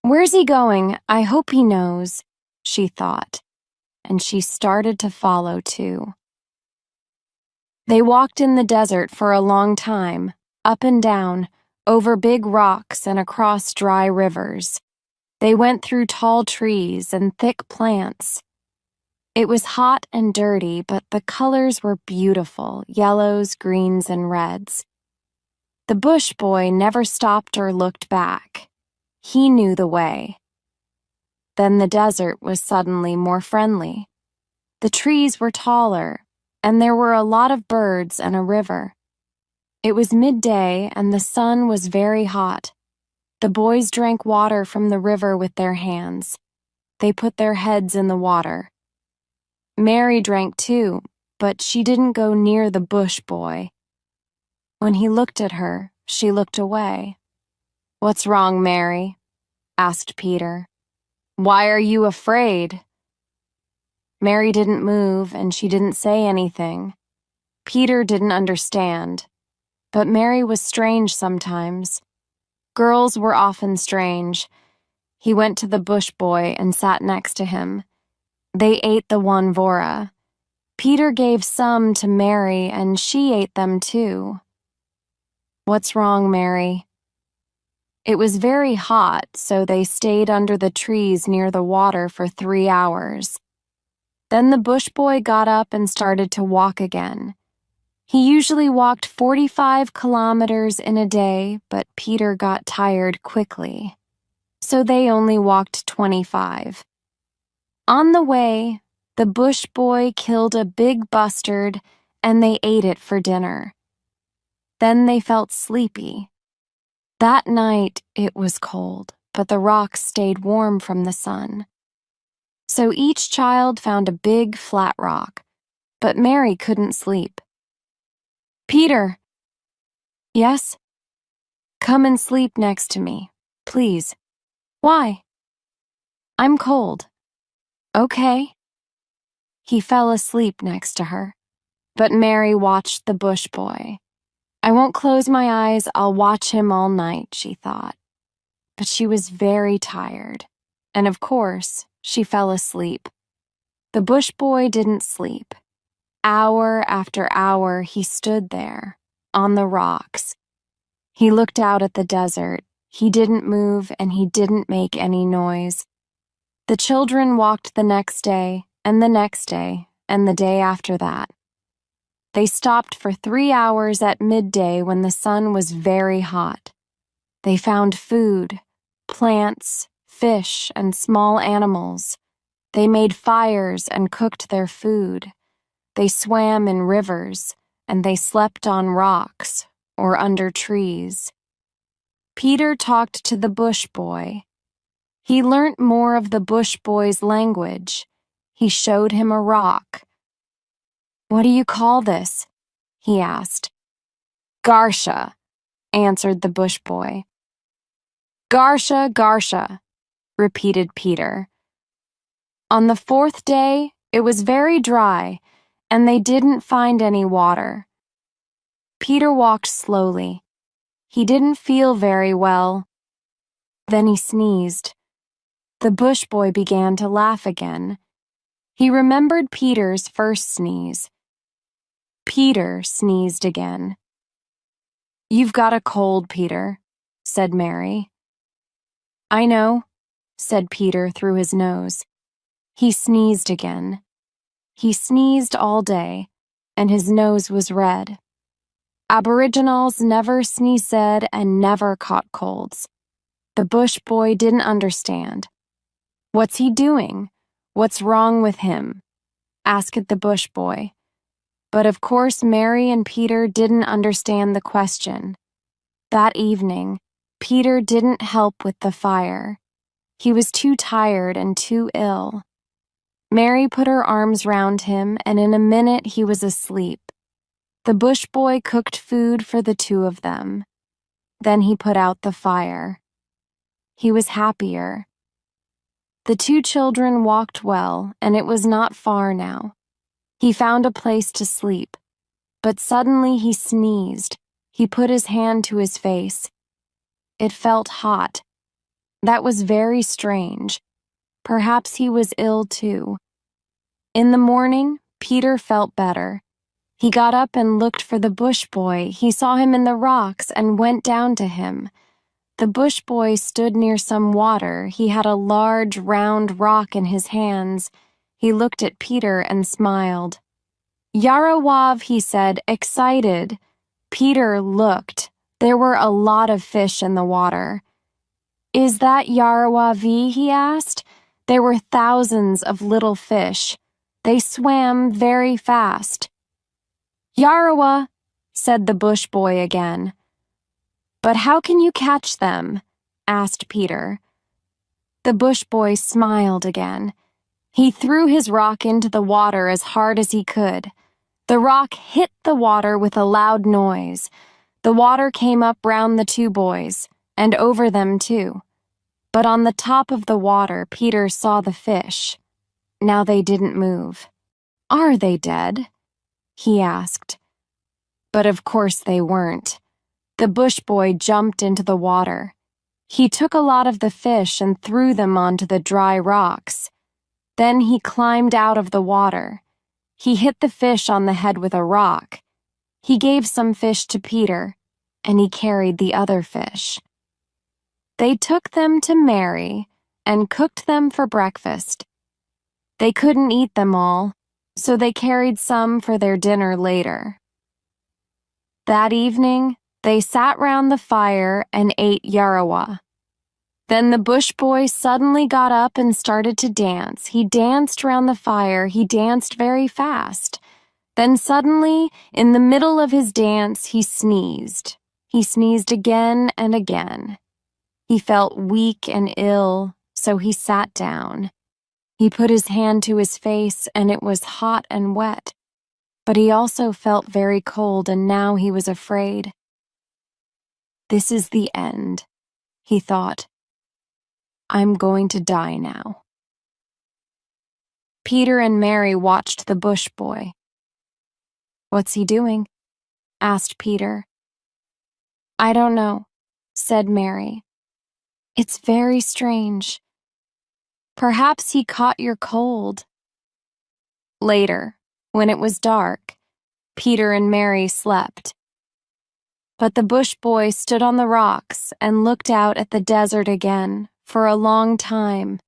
"Where's he going? I hope he knows," she thought, and she started to follow too. They walked in the desert for a long time, up and down, over big rocks and across dry rivers. They went through tall trees and thick plants. It was hot and dirty, but the colors were beautiful, yellows, greens, and reds. The bush boy never stopped or looked back. He knew the way. Then the desert was suddenly more friendly. The trees were taller, and there were a lot of birds and a river. It was midday, and the sun was very hot. The boys drank water from the river with their hands. They put their heads in the water. Mary drank too, but she didn't go near the bush boy. When he looked at her, she looked away. "What's wrong, Mary?" asked Peter. "Why are you afraid?" Mary didn't move, and she didn't say anything. Peter didn't understand. But Mary was strange sometimes. Girls were often strange. He went to the bush boy and sat next to him. They ate the wanvora. Peter gave some to Mary, and she ate them too. "What's wrong, Mary?" It was very hot, so they stayed under the trees near the water for 3 hours. Then the bush boy got up and started to walk again. He usually walked 45 kilometers in a day, but Peter got tired quickly, so they only walked 25. On the way, the bush boy killed a big bustard, and they ate it for dinner. Then they felt sleepy. That night, it was cold, but the rocks stayed warm from the sun. So each child found a big, flat rock, but Mary couldn't sleep. "Peter." "Yes?" "Come and sleep next to me, please." "Why?" "I'm cold." "Okay." He fell asleep next to her, but Mary watched the bush boy. "I won't close my eyes, I'll watch him all night," she thought. But she was very tired, and of course, she fell asleep. The bush boy didn't sleep. Hour after hour, he stood there, on the rocks. He looked out at the desert. He didn't move and he didn't make any noise. The children walked the next day, and the next day, and the day after that. They stopped for 3 hours at midday when the sun was very hot. They found food, plants, fish, and small animals. They made fires and cooked their food. They swam in rivers, and they slept on rocks or under trees. Peter talked to the bush boy. He learnt more of the bush boy's language. He showed him a rock. "What do you call this?" he asked. "Garsha," answered the bush boy. "Garsha, Garsha," repeated Peter. On the 4th day, it was very dry, and they didn't find any water. Peter walked slowly. He didn't feel very well. Then he sneezed. The bush boy began to laugh again. He remembered Peter's first sneeze. Peter sneezed again. "You've got a cold, Peter," said Mary. "I know," said Peter through his nose. He sneezed again. He sneezed all day, and his nose was red. Aboriginals never sneezed and never caught colds. The bush boy didn't understand. "What's he doing? What's wrong with him?" asked the bush boy. But of course Mary and Peter didn't understand the question. That evening, Peter didn't help with the fire. He was too tired and too ill. Mary put her arms round him, and in a minute he was asleep. The bush boy cooked food for the two of them. Then he put out the fire. He was happier. The two children walked well, and it was not far now. He found a place to sleep, but suddenly he sneezed. He put his hand to his face. It felt hot. That was very strange. Perhaps he was ill too. In the morning, Peter felt better. He got up and looked for the bush boy. He saw him in the rocks and went down to him. The bush boy stood near some water. He had a large, round rock in his hands. He looked at Peter and smiled. "Yarawav," he said, excited. Peter looked. There were a lot of fish in the water. "Is that Yarawavi?" he asked. There were thousands of little fish. They swam very fast. "Yarawa," said the bush boy again. "But how can you catch them?" asked Peter. The bush boy smiled again. He threw his rock into the water as hard as he could. The rock hit the water with a loud noise. The water came up round the two boys, and over them too. But on the top of the water, Peter saw the fish. Now they didn't move. "Are they dead?" he asked. But of course they weren't. The bush boy jumped into the water. He took a lot of the fish and threw them onto the dry rocks. Then he climbed out of the water. He hit the fish on the head with a rock. He gave some fish to Peter, and he carried the other fish. They took them to Mary and cooked them for breakfast. They couldn't eat them all, so they carried some for their dinner later. That evening, they sat round the fire and ate yarawa. Then the bush boy suddenly got up and started to dance. He danced round the fire. He danced very fast. Then suddenly, in the middle of his dance, he sneezed. He sneezed again and again. He felt weak and ill, so he sat down. He put his hand to his face, and it was hot and wet. But he also felt very cold, and now he was afraid. "This is the end," he thought. "I'm going to die now." Peter and Mary watched the bush boy. "What's he doing?" asked Peter. "I don't know," said Mary. "It's very strange. Perhaps he caught your cold." Later. When it was dark, Peter and Mary slept. But the bush boy stood on the rocks and looked out at the desert again for a long time.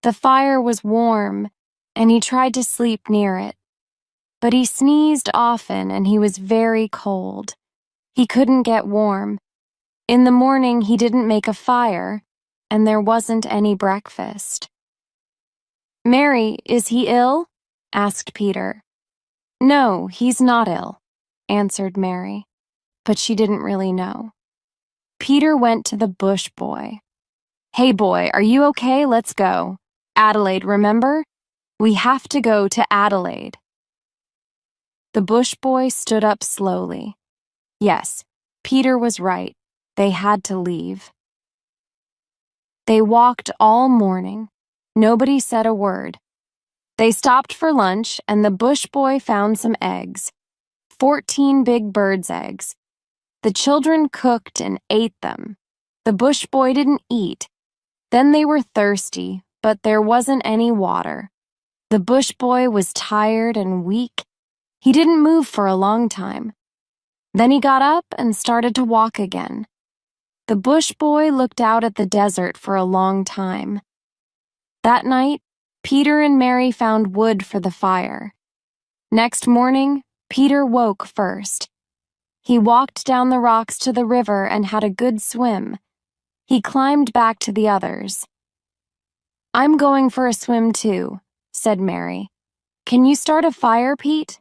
The fire was warm, and he tried to sleep near it. But he sneezed often and he was very cold. He couldn't get warm. In the morning, he didn't make a fire, and there wasn't any breakfast. "Mary, is he ill?" asked Peter. "No, he's not ill," answered Mary, but she didn't really know. Peter went to the bush boy. "Hey boy, are you okay? Let's go. Adelaide, remember? We have to go to Adelaide." The bush boy stood up slowly. Yes, Peter was right. They had to leave. They walked all morning. Nobody said a word. They stopped for lunch, and the bush boy found some eggs. 14 big birds' eggs. The children cooked and ate them. The bush boy didn't eat. Then they were thirsty, but there wasn't any water. The bush boy was tired and weak. He didn't move for a long time. Then he got up and started to walk again. The bush boy looked out at the desert for a long time. That night, Peter and Mary found wood for the fire. Next morning, Peter woke first. He walked down the rocks to the river and had a good swim. He climbed back to the others. "I'm going for a swim too," said Mary. "Can you start a fire, Pete?"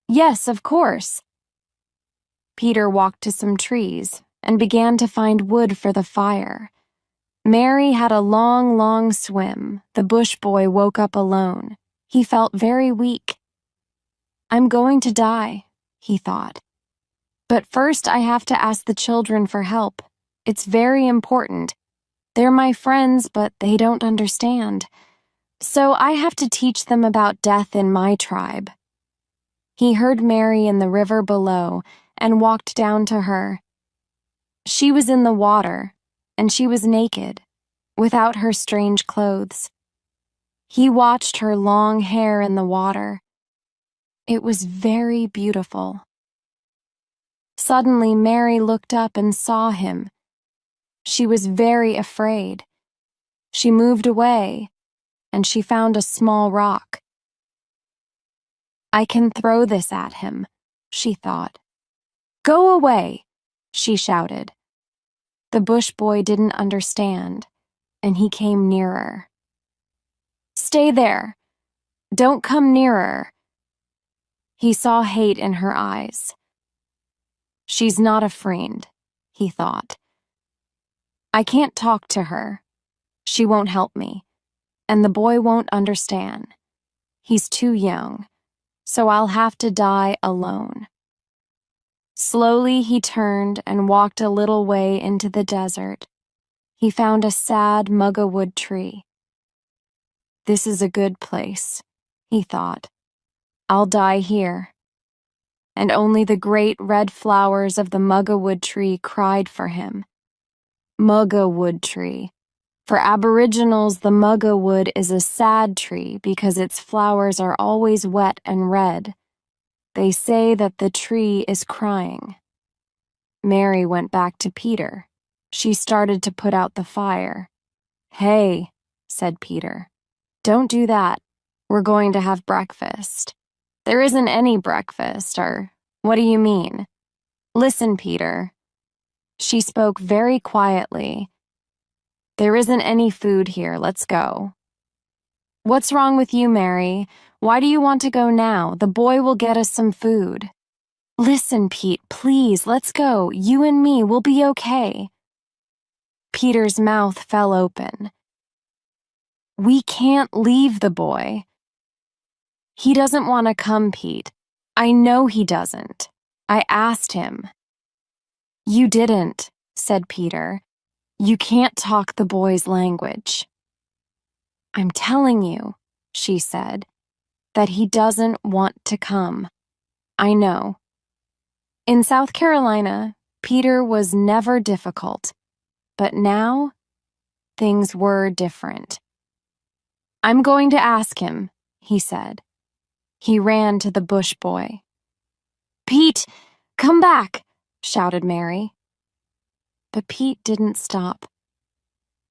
"Yes, of course." Peter walked to some trees and began to find wood for the fire. Mary had a long swim. The bush boy woke up alone. He felt very weak. "I'm going to die," he thought. "But first I have to ask the children for help. It's very important. They're my friends, but they don't understand. So I have to teach them about death in my tribe." He heard Mary in the river below and walked down to her. She was in the water, and she was naked, without her strange clothes. He watched her long hair in the water. It was very beautiful. Suddenly, Mary looked up and saw him. She was very afraid. She moved away, and she found a small rock. "I can throw this at him," she thought. "Go away," she shouted. The bush boy didn't understand, and he came nearer. "Stay there. Don't come nearer." He saw hate in her eyes. "She's not a friend," he thought. "I can't talk to her. She won't help me, and the boy won't understand. He's too young, so I'll have to die alone." Slowly he turned and walked a little way into the desert. He found a sad mugga-wood tree. "This is a good place," he thought. "I'll die here." And only the great red flowers of the mugga-wood tree cried for him. Mugga-wood tree. For Aboriginals, the mugga-wood is a sad tree because its flowers are always wet and red. They say that the tree is crying. Mary went back to Peter. She started to put out the fire. "Hey," said Peter, "don't do that. We're going to have breakfast." "There isn't any breakfast, or what do you mean?" "Listen, Peter." She spoke very quietly. "There isn't any food here. Let's go." "What's wrong with you, Mary? Why do you want to go now? The boy will get us some food." "Listen, Pete, please, let's go. You and me will be okay." Peter's mouth fell open. "We can't leave the boy." "He doesn't want to come, Pete. I know he doesn't. I asked him." "You didn't," said Peter. "You can't talk the boy's language." "I'm telling you," she said, "that he doesn't want to come. I know." In South Carolina, Peter was never difficult, but now things were different. "I'm going to ask him," he said. He ran to the bush boy. "Pete, come back!" shouted Mary. But Pete didn't stop.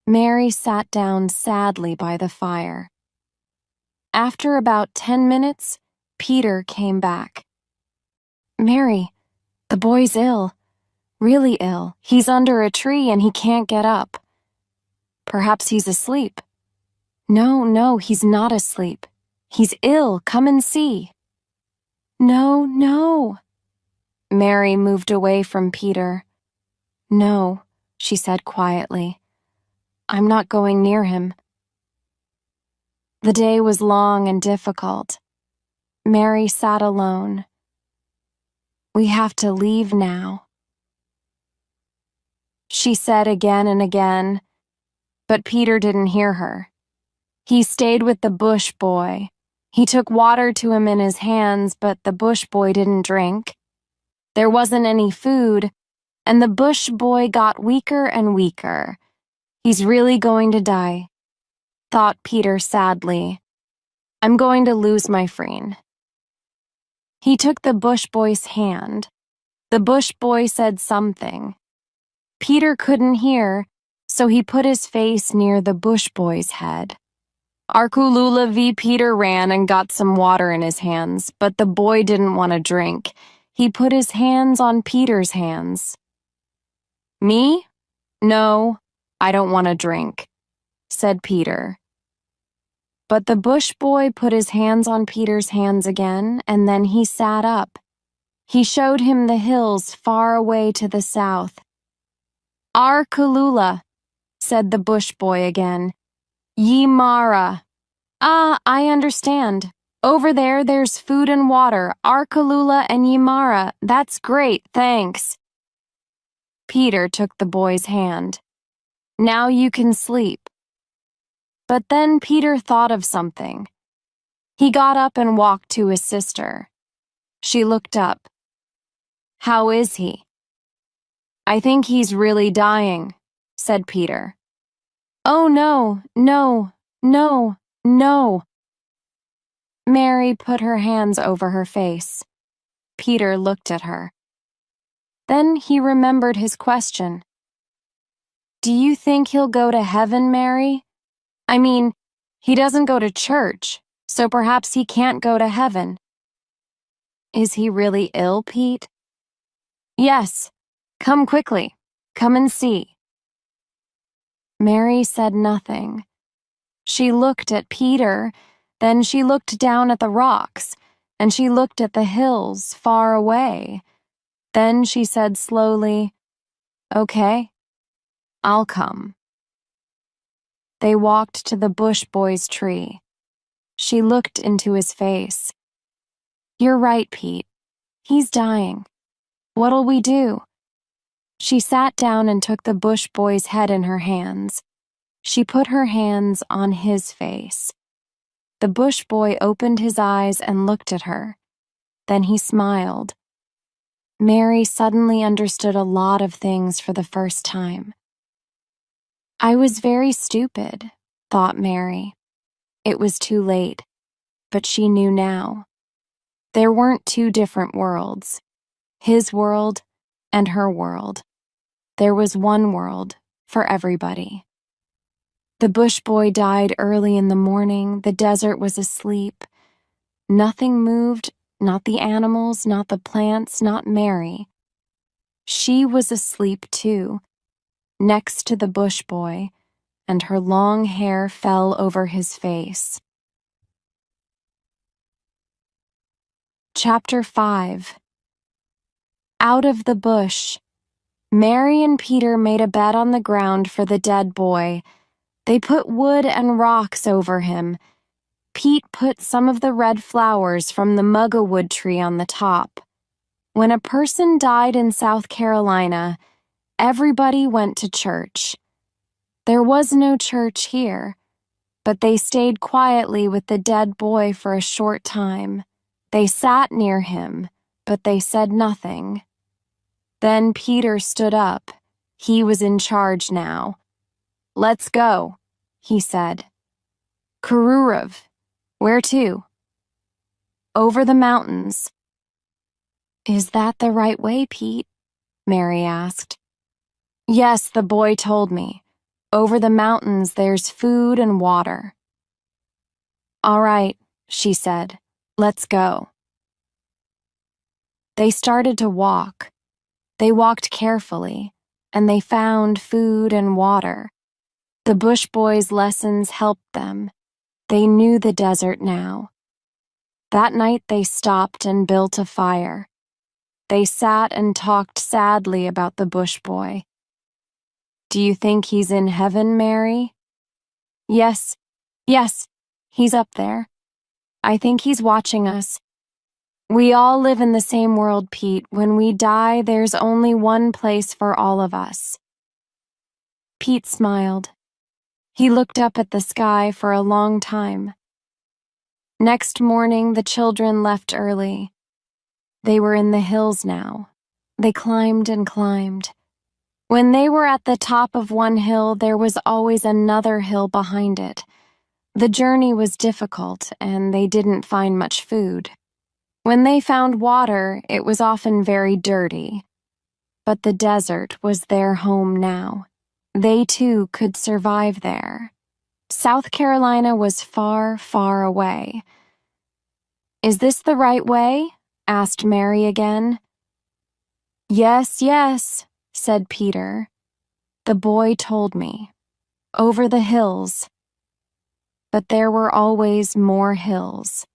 Mary sat down sadly by the fire. After about 10 minutes, Peter came back. "Mary, the boy's ill. Really ill. He's under a tree and he can't get up. Perhaps he's asleep." No, he's not asleep. He's ill. Come and see." No. Mary moved away from Peter. "No," she said quietly. "I'm not going near him." The day was long and difficult. Mary sat alone. "We have to leave now," she said again and again, but Peter didn't hear her. He stayed with the bush boy. He took water to him in his hands, but the bush boy didn't drink. There wasn't any food, and the bush boy got weaker and weaker. "He's really going to die," thought Peter sadly. "I'm going to lose my friend." He took the bush boy's hand. The bush boy said something. Peter couldn't hear, so he put his face near the bush boy's head. Arkulula v. Peter ran and got some water in his hands, but the boy didn't want to drink. He put his hands on Peter's hands. "Me? No, I don't want to drink," said Peter. But the bush boy put his hands on Peter's hands again, and then he sat up. He showed him the hills far away to the south. "Arkulula," said the bush boy again. "Yimara." "Ah, I understand. Over there's food and water. Arkulula and Yimara. That's great, thanks." Peter took the boy's hand. "Now you can sleep." But then Peter thought of something. He got up and walked to his sister. She looked up. "How is he?" "I think he's really dying," said Peter. "Oh, no. Mary put her hands over her face. Peter looked at her. Then he remembered his question. "Do you think he'll go to heaven, Mary? I mean, he doesn't go to church, so perhaps he can't go to heaven." "Is he really ill, Pete?" "Yes. Come quickly. Come and see." Mary said nothing. She looked at Peter, then she looked down at the rocks, and she looked at the hills far away. Then she said slowly, "Okay, I'll come." They walked to the bush boy's tree. She looked into his face. "You're right, Pete. He's dying. What'll we do?" She sat down and took the bush boy's head in her hands. She put her hands on his face. The bush boy opened his eyes and looked at her. Then he smiled. Mary suddenly understood a lot of things for the first time. "I was very stupid," thought Mary. It was too late, but she knew now. There weren't two different worlds, his world and her world. There was one world for everybody. The bush boy died early in the morning. The desert was asleep. Nothing moved, not the animals, not the plants, not Mary. She was asleep too, next to the bush boy, and her long hair fell over his face. Chapter 5. Out of the bush. Mary and Peter made a bed on the ground for the dead boy. They put wood and rocks over him. Pete put some of the red flowers from the muggawood tree on the top. When a person died in South Carolina, everybody went to church. There was no church here, but they stayed quietly with the dead boy for a short time. They sat near him, but they said nothing. Then Peter stood up. He was in charge now. "Let's go," he said. "Kururev, where to?" over the mountains." "Is that the right way, Pete?" Mary asked. "Yes, the boy told me. Over the mountains there's food and water." "All right," she said. "Let's go." They started to walk. They walked carefully, and they found food and water. The Bush Boys' lessons helped them. They knew the desert now. That night they stopped and built a fire. They sat and talked sadly about the Bush Boy. "Do you think he's in heaven, Mary?" Yes, he's up there. I think he's watching us. We all live in the same world, Pete. When we die, there's only one place for all of us." Pete smiled. He looked up at the sky for a long time. Next morning, the children left early. They were in the hills now. They climbed and climbed. When they were at the top of one hill, there was always another hill behind it. The journey was difficult, and they didn't find much food. When they found water, it was often very dirty. But the desert was their home now. They too could survive there. South Carolina was far, far away. "Is this the right way?" asked Mary again. Yes, said Peter. "The boy told me. Over the hills." But there were always more hills.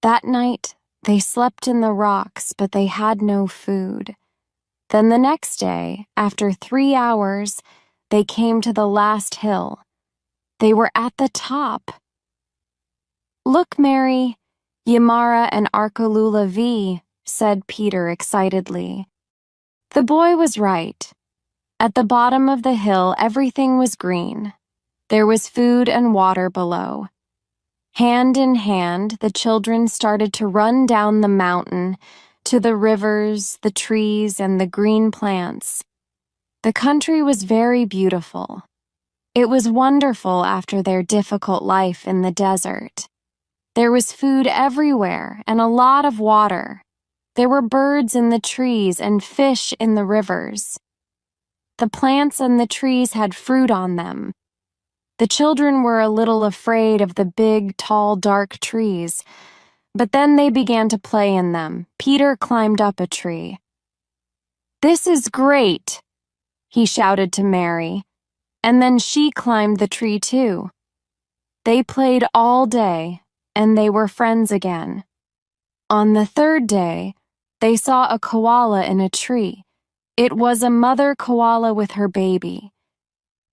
That night, they slept in the rocks, but they had no food. Then the next day, after 3 hours, they came to the last hill. They were at the top. "Look, Mary, Yamara and Arkalula V," said Peter excitedly. The boy was right. At the bottom of the hill, everything was green. There was food and water below. Hand in hand, the children started to run down the mountain to the rivers, the trees, and the green plants. The country was very beautiful. It was wonderful after their difficult life in the desert. There was food everywhere and a lot of water. There were birds in the trees and fish in the rivers. The plants and the trees had fruit on them. The children were a little afraid of the big, tall, dark trees, but then they began to play in them. Peter climbed up a tree. "This is great," he shouted to Mary, and then she climbed the tree too. They played all day, and they were friends again. On the third day, they saw a koala in a tree. It was a mother koala with her baby.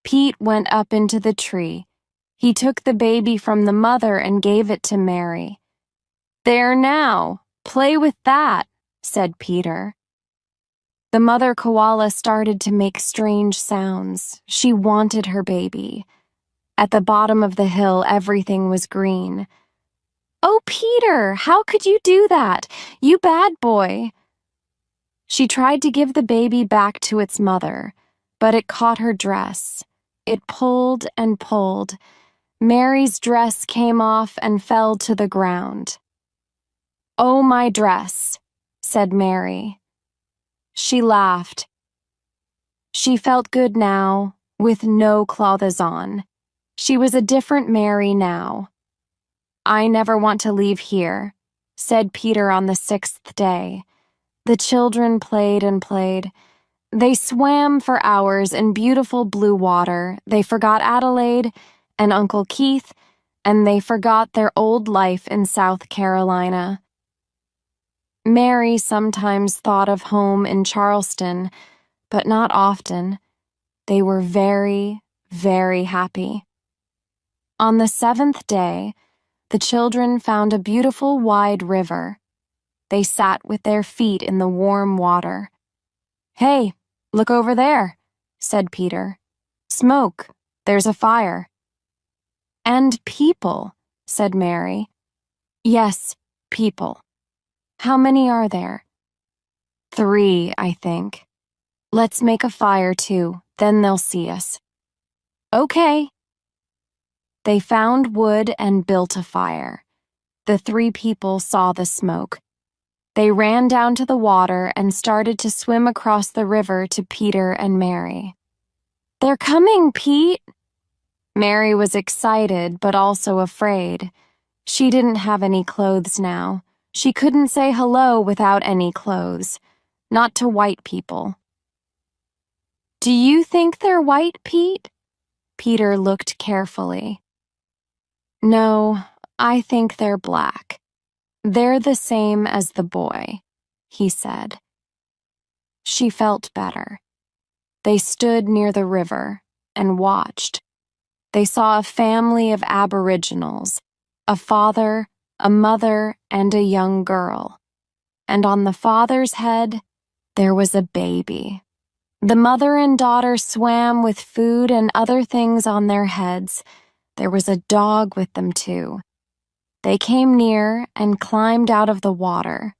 Pete went up into the tree. He took the baby from the mother and gave it to Mary. "There now, play with that," said Peter. The mother koala started to make strange sounds. She wanted her baby. At the bottom of the hill, everything was green. "Oh, Peter, how could you do that? You bad boy." She tried to give the baby back to its mother, but it caught her dress. It pulled and pulled. Mary's dress came off and fell to the ground. "Oh, my dress," said Mary. She laughed. She felt good now, with no clothes on. She was a different Mary now. "I never want to leave here," said Peter on the 6th day. The children played and played. They swam for hours in beautiful blue water. They forgot Adelaide and Uncle Keith, and they forgot their old life in South Carolina. Mary sometimes thought of home in Charleston, but not often. They were very, very happy. On the 7th day, the children found a beautiful wide river. They sat with their feet in the warm water. "Hey, look over there," said Peter. "Smoke. There's a fire." "And people," said Mary. "Yes, people. How many are there?" "3, I think. Let's make a fire too, then they'll see us." "Okay." They found wood and built a fire. The three people saw the smoke. They ran down to the water and started to swim across the river to Peter and Mary. "They're coming, Pete!" Mary was excited but also afraid. She didn't have any clothes now. She couldn't say hello without any clothes. Not to white people. "Do you think they're white, Pete?" Peter looked carefully. "No, I think they're black. They're the same as the boy," he said. She felt better. They stood near the river and watched. They saw a family of Aboriginals, a father, a mother, and a young girl. And on the father's head, there was a baby. The mother and daughter swam with food and other things on their heads. There was a dog with them too. They came near and climbed out of the water.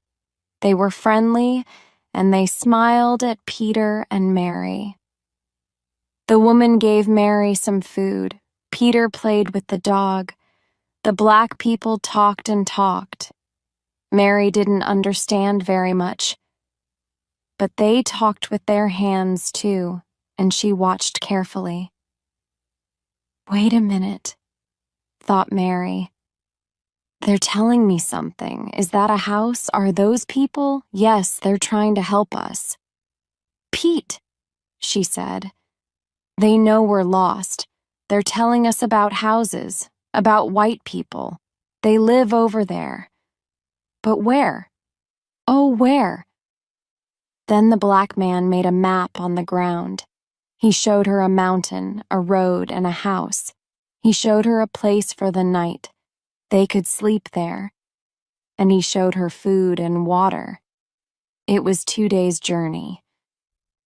They were friendly, and they smiled at Peter and Mary. The woman gave Mary some food. Peter played with the dog. The black people talked and talked. Mary didn't understand very much, but they talked with their hands too, and she watched carefully. "Wait a minute," thought Mary. "They're telling me something. Is that a house? Are those people? Yes, they're trying to help us." "Pete," she said. "They know we're lost. They're telling us about houses, about white people. They live over there." "But where?" "Oh, where?" Then the black man made a map on the ground. He showed her a mountain, a road, and a house. He showed her a place for the night. They could sleep there. And he showed her food and water. It was 2 days' journey.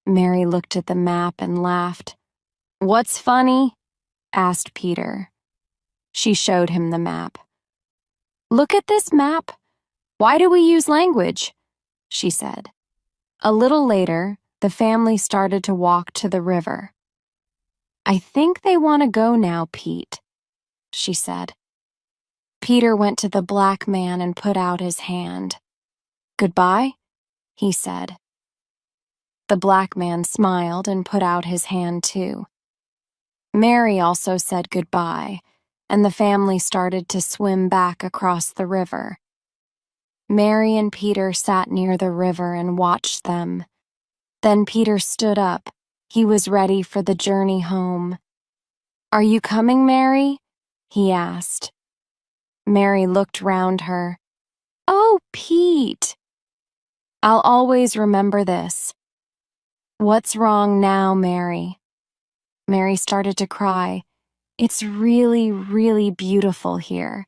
Mary looked at the map and laughed. "What's funny?" asked Peter. She showed him the map. "Look at this map. Why do we use language?" she said. A little later, the family started to walk to the river. "I think they want to go now, Pete," she said. Peter went to the black man and put out his hand. "Goodbye," he said. The black man smiled and put out his hand too. Mary also said goodbye, and the family started to swim back across the river. Mary and Peter sat near the river and watched them. Then Peter stood up. He was ready for the journey home. "Are you coming, Mary?" he asked. Mary looked round her. "Oh, Pete! I'll always remember this." "What's wrong now, Mary?" Mary started to cry. "It's really, really beautiful here."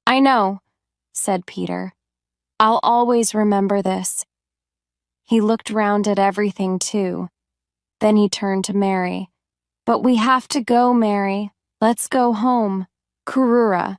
"I know," said Peter. "I'll always remember this." He looked round at everything too. Then he turned to Mary. "But we have to go, Mary. Let's go home. Kurura."